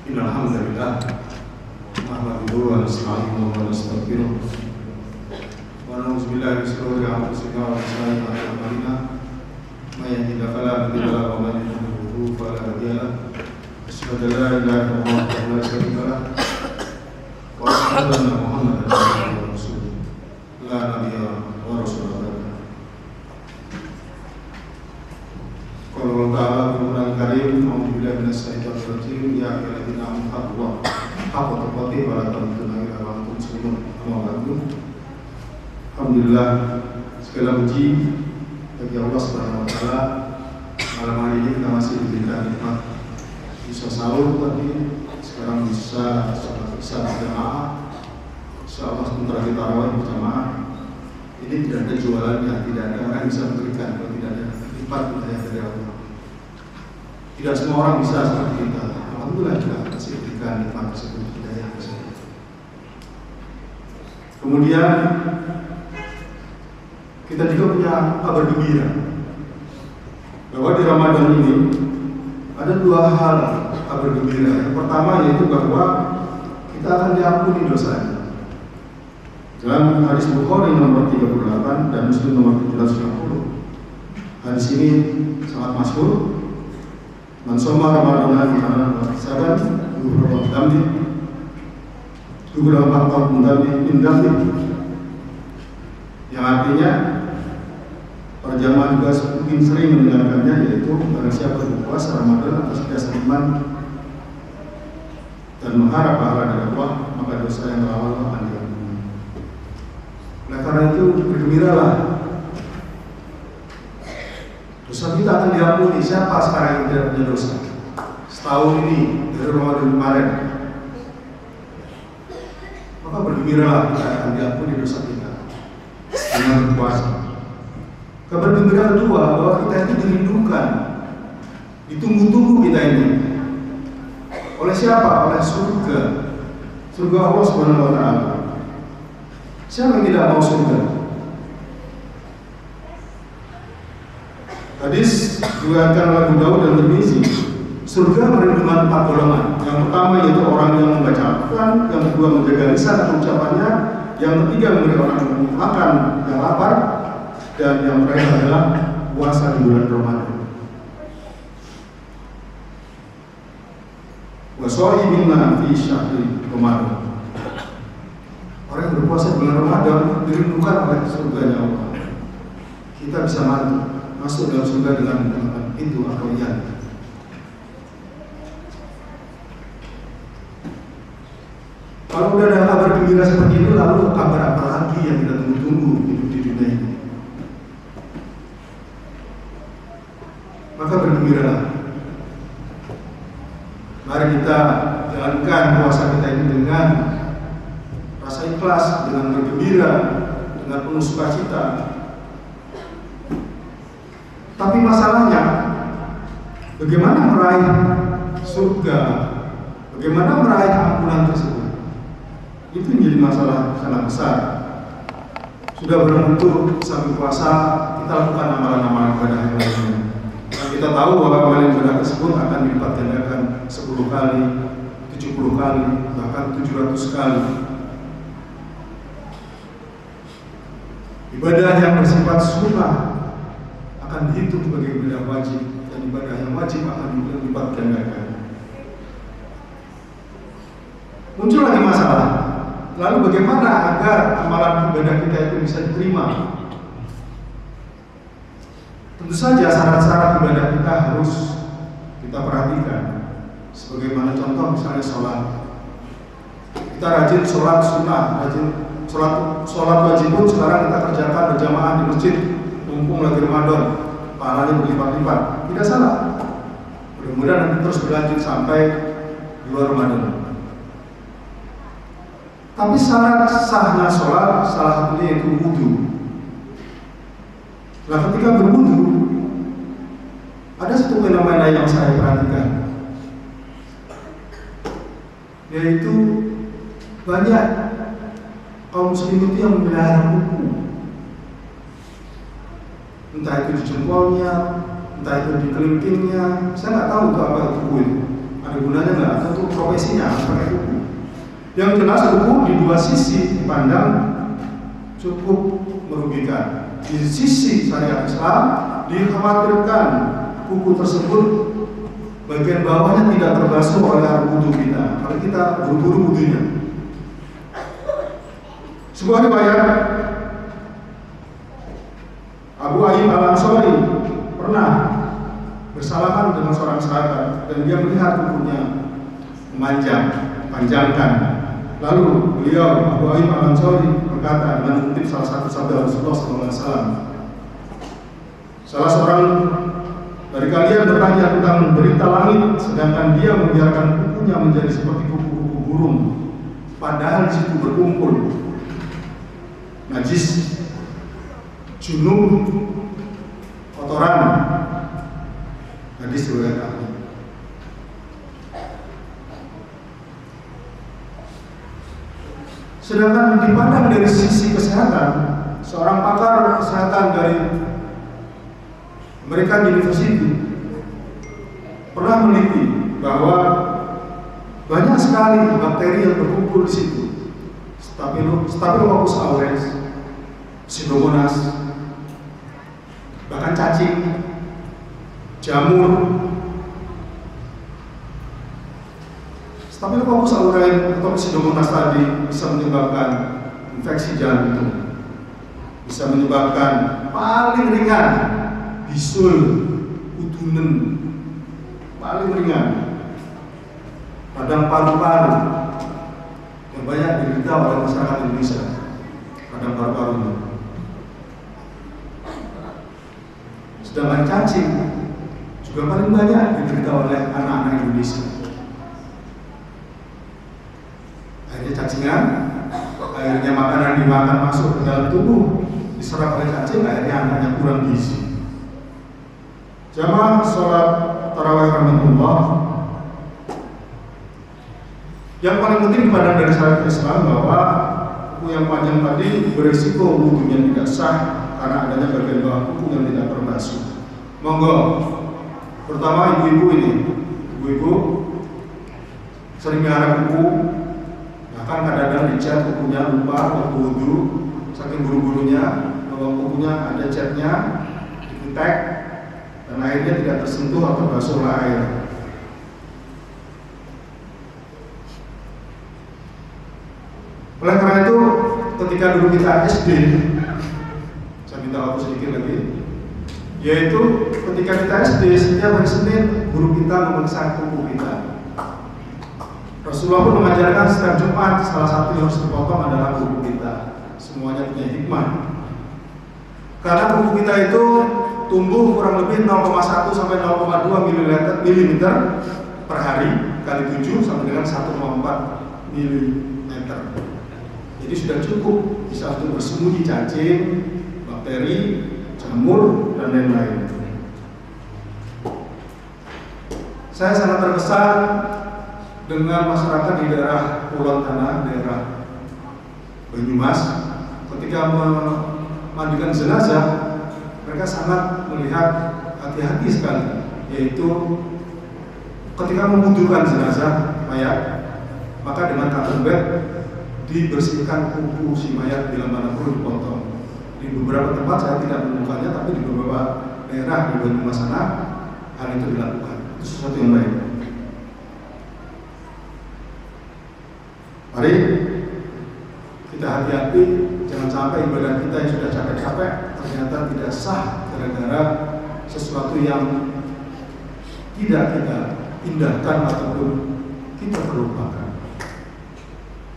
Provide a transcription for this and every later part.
Innal hamdalillah nahmaduhu wa nasta'inuhu wa nastaghfiruh wa na'udzu billahi min shururi anfusina wa min sayyiati a'malina may yahdihillahu fala mudilla lahu wa man yudlil fala hadiya lahu asyhadu an la ilaha illallah wahdahu la syarika lahu wa asyhadu anna Muhammadan abduhu wa rasuluh la nabiyya wa rasulullah. Qala ta'ala fil Qur'anil Karim a'udzu billahi minasyaitonir rajim ya ayyuhalladzina amanu taqullaha haqqa tuqatih wa la tamutunna illa wa antum muslimun. Alhamdulillah, segala puji bagi Allah Subhanahu wa taala. Malam hari ini kita masih diberikan nikmat bisa sahur tadi, sekarang bisa sholat isya berjamaah. Insyaallah sementara kita tarawih berjamaah. Ini tidak ada jualannya, tidak ada orang bisa memberikan kalau tidak ada nikmat hidayah dari Allah. Tidak semua orang bisa seperti kita. Alhamdulillah kita masih diberikan nikmat tersebut, hidayah tersebut. Kemudian kita juga punya kabar gembira bahwa di Ramadan ini ada dua hal kabar gembira. Yang pertama yaitu bahwa kita akan diampuni dosanya. Dalam hadis Bukhari nomor 38 dan Muslim nomor 760, hadis ini sangat masyhur. Man shoma Ramadan imanan wa ihtisaban yughfar lahu min dhanbi, yang artinya para jamaah juga mungkin sering mendengarkannya, yaitu barang siapa berpuasa Ramadan atas dasar iman dan mengharap pahala dari Allah, maka dosa yang telah Allah akan diampuni. Oleh karena itu bergembiralah, dosa kita akan diampuni. Siapa sekarang yang tidak punya dosa? Setahun ini dari Ramadan kemarin, maka bergembiralah, kita akan diampuni dosa kita dengan berpuasa. Kabar gembira kedua bahwa kita itu dirindukan, ditunggu-tunggu kita ini. Oleh siapa? Oleh surga, surga Allah Subhanahu wa taala. Siapa yang tidak mau surga? Hadis diriwayatkan oleh Abu Daud dan Tirmizi, surga merindukan 4 golongan. Yang pertama yaitu orang yang membaca Al-Quran, yang kedua menjaga lisan atau ucapannya, yang ketiga memberi orang yang makan yang lapar, dan yang terakhir adalah puasa di bulan Ramadan. Wa shaiminna fi syahri Ramadan. Orang yang berpuasa di bulan Ramadan dirindukan oleh surganya Allah. Kita bisa masuk dalam surga dengan menggunakan pintu ar-rayyan. Kalau udah ada kabar gembira seperti itu, lalu kabar apa lagi yang kita tunggu-tunggu hidup di dunia ini? Maka bergembiralah. Mari kita jalankan puasa kita ini dengan rasa ikhlas, dengan bergembira, dengan penuh sukacita. Tapi masalahnya, bagaimana meraih surga, bagaimana meraih ampunan tersebut? Itu menjadi masalah sangat besar. Sudah berbentuk sambil puasa, kita lakukan amalan-amalan ibadah yang lainnya. Dan kita tahu bahwa amalan ibadah tersebut akan dilipat gandakan 10 kali, 70 kali, bahkan 700 kali. Ibadah yang bersifat sunnah akan dihitung sebagai ibadah wajib, dan ibadah yang wajib akan dilipat gandakan. Muncul lagi masalah. Lalu bagaimana agar amalan ibadah kita itu bisa diterima? Tentu saja syarat-syarat ibadah kita harus kita perhatikan. Sebagaimana contoh misalnya sholat. Kita rajin sholat sunnah, rajin sholat wajib pun sekarang kita kerjakan berjamaah di masjid. Mumpung lagi Ramadan, pahalanya berlipat-lipat. Tidak salah. Mudah-mudahan nanti terus berlanjut sampai di luar Ramadan. Tapi syarat sahnya sholat salah satunya yaitu wudu. Nah, ketika berwudu, ada satu fenomena yang saya perhatikan, yaitu banyak kaum muslim itu yang memelihara kuku. Entah itu di jempolnya, entah itu di kelingkingnya. Saya nggak tahu itu apa kuku itu. Ada gunanya nggak, atau profesinya harus pakai kuku. Yang jelas kuku di dua sisi dipandang cukup merugikan. Di sisi syariat Islam dikhawatirkan kuku tersebut bagian bawahnya tidak terbasuh oleh air wudhu kita, kalau kita buru-buru wudhunya. Sebuah riwayat, Abu Ayyub Al-Ansari pernah bersalaman dengan seorang sahabat dan dia melihat kukunya panjangkan. Lalu beliau, Abu Ayyub Al-Ansari, berkata dengan mengutip salah satu sabda Rasulullah SAW, salah seorang dari kalian bertanya tentang berita langit, sedangkan dia membiarkan kukunya menjadi seperti kuku-kuku burung, padahal di situ berkumpul najis, junub, kotoran. Hadis riwayat Ahmad. Sedangkan dipandang dari sisi kesehatan, seorang pakar kesehatan dari American University pernah meneliti bahwa banyak sekali bakteri yang berkumpul di situ. Staphylococcus aureus, Pseudomonas, bahkan cacing, jamur. Staphylococcus aureus atau Pseudomonas tadi bisa menyebabkan infeksi jantung, bisa menyebabkan paling ringan bisul, udunen, paling ringan radang paru-paru yang banyak diderita oleh masyarakat Indonesia. Radang paru-paru ini. Sedangkan cacing juga paling banyak diderita oleh anak-anak Indonesia. Akhirnya cacingan, akhirnya makanan dimakan masuk ke dalam tubuh, diserap oleh cacing, akhirnya anaknya kurang gizi. Jamaah sholat tarawih rahmatullah, yang paling penting dipandang dari syariat Islam bahwa kuku yang panjang tadi berisiko wudhunya tidak sah karena adanya bagian bawah kuku yang tidak terbasuh. Monggo, pertama ibu-ibu ini, ibu-ibu sering melihara kuku, bahkan kadang-kadang dicat kukunya lupa waktu wudhu, saking buru-burunya bahwa kukunya ada catnya, dikutek, dan airnya tidak tersentuh atau terbasuh oleh air. Oleh karena itu, ketika dulu kita SD, saya minta waktu sedikit lagi, yaitu ketika kita SD, setiap hari Senin guru kita memeriksa kuku kita. Rasulullah pun mengajarkan setiap Jumat salah satu yang harus dipotong adalah kuku kita. Semuanya punya hikmah. Karena kuku kita itu tumbuh kurang lebih 0,1 sampai 0,2 mm per hari kali 7 sampai dengan 1,4 mm. Jadi sudah cukup bisa untuk bersembunyi cacing, bakteri, jamur, dan lain-lain. Saya sangat terkesan dengan masyarakat di daerah Pulau Tanah, daerah Banyumas, ketika memandikan jenazah, mereka sangat melihat hati-hati sekali, yaitu ketika membutuhkan jenazah mayat, maka dengan cotton bed dibersihkan kuku si mayat bila mana perlu dipotong. Di beberapa tempat saya tidak menemukannya, tapi di beberapa daerah di Banyumas sana hal itu dilakukan. Itu sesuatu yang baik. Mari kita hati-hati, jangan sampai ibadah kita yang sudah capek-capek ternyata tidak sah gara-gara sesuatu yang tidak kita indahkan ataupun kita terlupakan.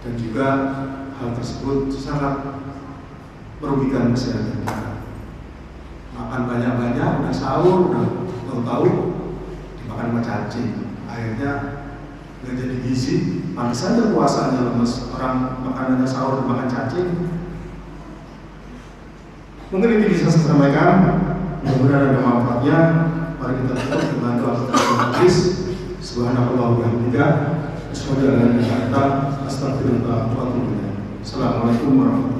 Dan juga hal tersebut sangat merugikan kesehatan kita. Makan banyak-banyak, udah sahur, udah tahu-tahu dimakan sama cacing, akhirnya nggak jadi gizi. Pantas saja puasanya lemes, orang makanannya sahur makan cacing. Mungkin ini bisa saya sampaikan, mudah-mudahan ada manfaatnya. Mari kita tutup dengan doa hadis. Subhanallah wa bihamdika, asyhadu an la ilaha illa anta, astaghfirullah wa atubu ilaik. Assalamualaikum warahmatullahi wabarakatuh.